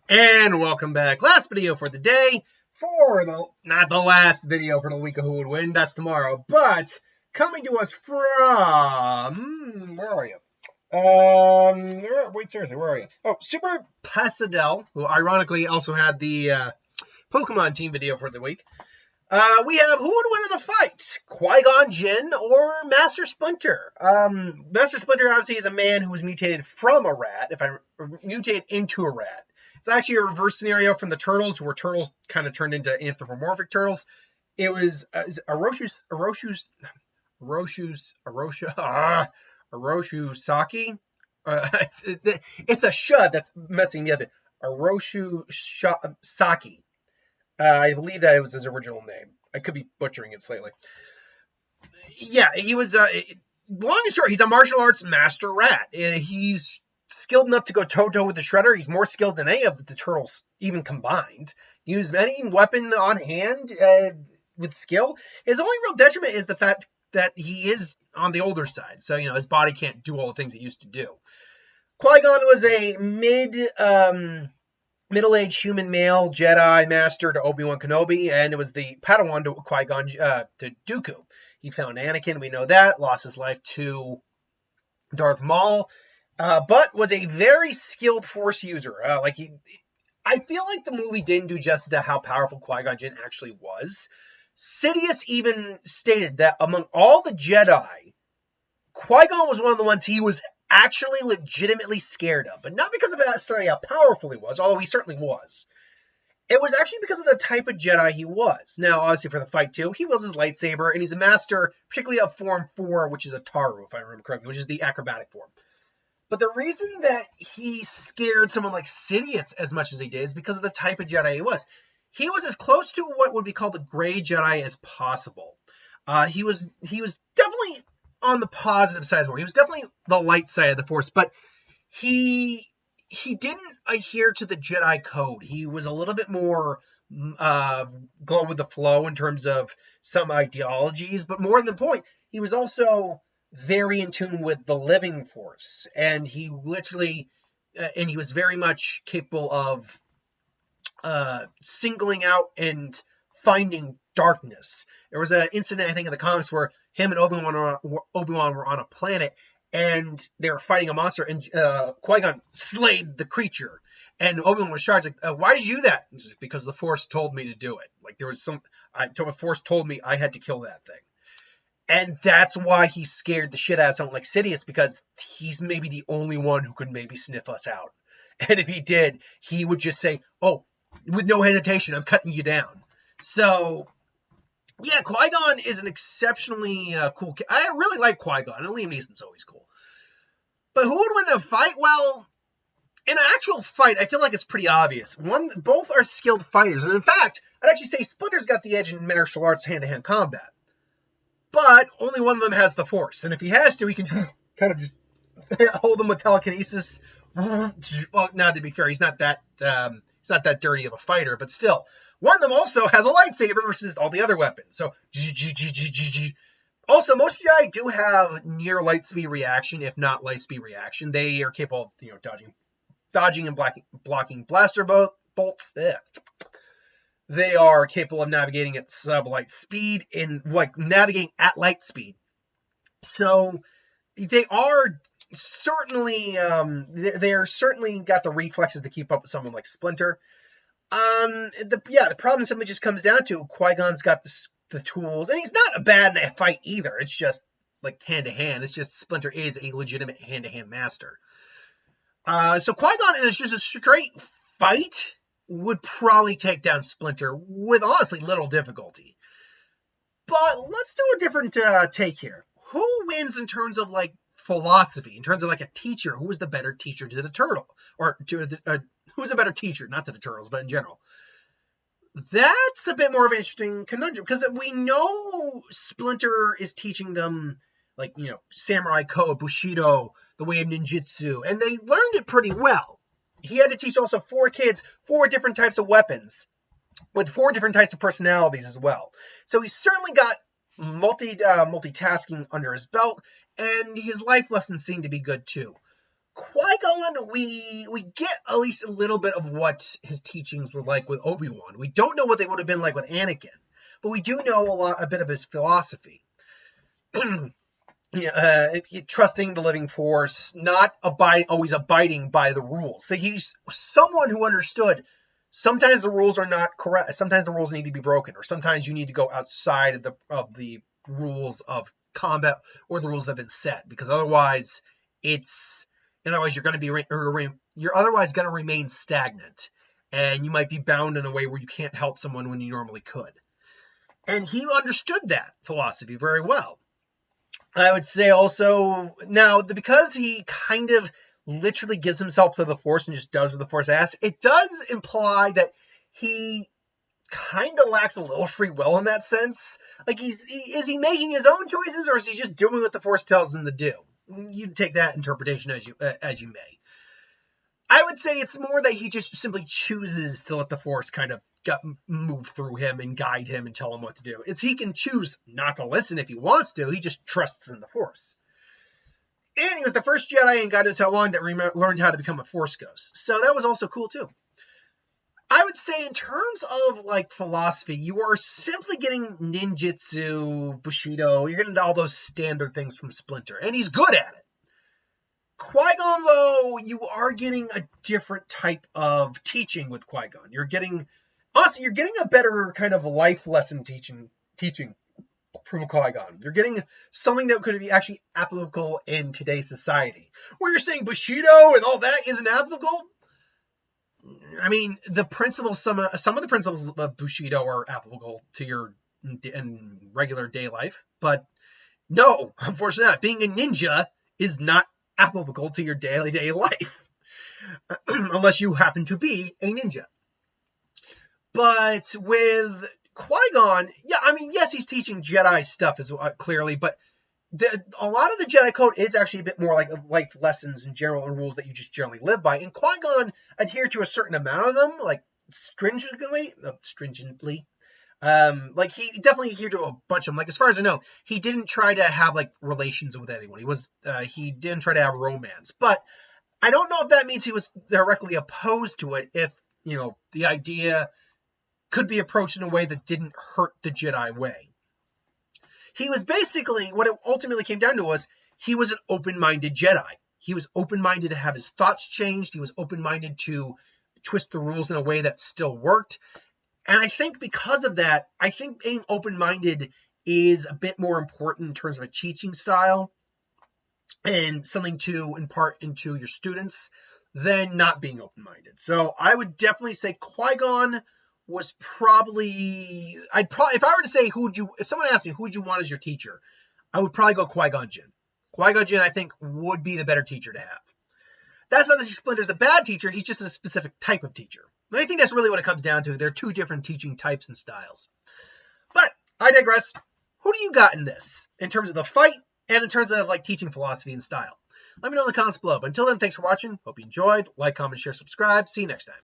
And welcome back. Last video for the day. Not the last video for the week of Who Would Win. That's tomorrow. But coming to us from... where are you? Wait, seriously, where are you? Oh, Super Pasadel, who ironically also had the Pokemon team video for the week. We have who would win in a fight? Qui Gon Jinn or Master Splinter? Master Splinter obviously is a man who was mutated from a rat, mutated into a rat. It's actually a reverse scenario from the turtles, where turtles kind of turned into anthropomorphic turtles. It was Aroshu-saki. It's a shut that's messing me up. Aroshu-saki. I believe that it was his original name. I could be butchering it slightly. Yeah, he was, long and short, he's a martial arts master rat. He's skilled enough to go toe-to-toe with the Shredder. He's more skilled than any of the turtles, even combined. He used any weapon on hand with skill. His only real detriment is the fact that he is on the older side. So, his body can't do all the things it used to do. Qui-Gon was a middle-aged human male Jedi master to Obi-Wan Kenobi, and it was the Padawan to Qui-Gon to Dooku. He found Anakin, we know that, lost his life to Darth Maul, but was a very skilled Force user. I feel like the movie didn't do justice to how powerful Qui-Gon Jinn actually was. Sidious even stated that among all the Jedi, Qui-Gon was one of the ones he was actually legitimately scared of, but not because of how powerful he was, although he certainly was. It was actually because of the type of Jedi he was. Now, obviously for the fight too, he wields his lightsaber, and he's a master, particularly of Form 4, which is a Taru, if I remember correctly, which is the acrobatic form. But the reason that he scared someone like Sidious as much as he did is because of the type of Jedi he was. He was as close to what would be called a gray Jedi as possible. He was definitely on the positive side of the Force. He was definitely the light side of the Force, but he didn't adhere to the Jedi code. He was a little bit more go with the flow in terms of some ideologies, but more than the point, he was also very in tune with the living Force, and he was very much capable of singling out and finding darkness. There was an incident, I think, in the comics where him and Obi-Wan were on a planet, and they were fighting a monster, and Qui-Gon slayed the creature. And Obi-Wan was charged, why did you do that? He said, because the Force told me to do it. The Force told me I had to kill that thing. And that's why he scared the shit out of someone like Sidious, because he's maybe the only one who could maybe sniff us out. And if he did, he would just say, oh, with no hesitation, I'm cutting you down. So, yeah, Qui-Gon is an exceptionally cool kid. I really like Qui-Gon, and Liam Neeson's always cool. But who would win a fight? Well, in an actual fight, I feel like it's pretty obvious. Both are skilled fighters. And in fact, I'd actually say Splinter's got the edge in martial arts hand-to-hand combat. But only one of them has the Force. And if he has to, he can kind of just hold them with telekinesis. Well, now, to be fair, he's not that dirty of a fighter, but still. One of them also has a lightsaber versus all the other weapons. So, also, most Jedi do have near light speed reaction, if not light speed reaction. They are capable of, dodging and blocking blaster bolts. They are capable of navigating at sub-light speed navigating at light speed. So, they are certainly, they're certainly got the reflexes to keep up with someone like Splinter. The problem simply just comes down to Qui-Gon's got the tools, and he's not bad in a fight either. It's just like hand-to-hand. It's just Splinter is a legitimate hand-to-hand master. So Qui-Gon is just a straight fight would probably take down Splinter with honestly little difficulty. But let's do a different take here. Who wins in terms of philosophy, in terms of a teacher? Who is the better teacher to the turtle, or to the who's a better teacher, not to the turtles, but in general? That's a bit more of an interesting conundrum, because we know Splinter is teaching them samurai code, bushido, the way of ninjutsu, and they learned it pretty well. He had to teach also 4 kids 4 different types of weapons with 4 different types of personalities as well. So he's certainly got multitasking under his belt, and his life lessons seem to be good too. Qui-Gon, we get at least a little bit of what his teachings were like with Obi-Wan. We don't know what they would have been like with Anakin, but we do know a bit of his philosophy. Trusting the living force, not always abiding by the rules. So he's someone who understood sometimes the rules are not correct. Sometimes the rules need to be broken, or sometimes you need to go outside of the rules of combat or the rules that have been set, because otherwise you're going to be you're otherwise going to remain stagnant, and you might be bound in a way where you can't help someone when you normally could. And he understood that philosophy very well. I would say also, now, because he kind of literally gives himself to the Force and just does what the Force asks, it does imply that he kind of lacks a little free will in that sense. Like, is he making his own choices, or is he just doing what the Force tells him to do? You take that interpretation as you may. I would say it's more that he just simply chooses to let the Force kind of move through him and guide him and tell him what to do. He can choose not to listen if he wants to. He just trusts in the Force. And he was the first Jedi in God knows how long that learned how to become a Force ghost. So that was also cool too. I would say in terms of like philosophy, you are simply getting ninjutsu, Bushido. You're getting all those standard things from Splinter, and he's good at it. Qui-Gon, though, you are getting a different type of teaching with Qui-Gon. You're getting a better kind of life lesson teaching from Qui-Gon. You're getting something that could be actually applicable in today's society. Where you're saying Bushido and all that isn't applicable. I mean, some of the principles of Bushido are applicable to your in regular day life, but no, unfortunately not. Being a ninja is not applicable to your daily life, unless you happen to be a ninja. But with Qui-Gon, yes, he's teaching Jedi stuff clearly, but a lot of the Jedi code is actually a bit more like life lessons in general and rules that you just generally live by. And Qui-Gon adhered to a certain amount of them, like stringently. Like he definitely adhered to a bunch of them. Like as far as I know, he didn't try to have like relations with anyone. He didn't try to have romance. But I don't know if that means he was directly opposed to it. If the idea could be approached in a way that didn't hurt the Jedi way. He was basically, what it ultimately came down to was, he was an open-minded Jedi. He was open-minded to have his thoughts changed. He was open-minded to twist the rules in a way that still worked. And I think because of that, I think being open-minded is a bit more important in terms of a teaching style and something to impart into your students than not being open-minded. So I would definitely say Qui-Gon was probably, if I were to say if someone asked me who would you want as your teacher, I would probably go Qui-Gon Jinn. Qui-Gon Jinn, I think, would be the better teacher to have. That's not that Splinter's a bad teacher, he's just a specific type of teacher. And I think that's really what it comes down to. They're two different teaching types and styles. But I digress. Who do you got in this, in terms of the fight and in terms of like teaching philosophy and style? Let me know in the comments below. But until then, thanks for watching. Hope you enjoyed. Like, comment, share, subscribe. See you next time.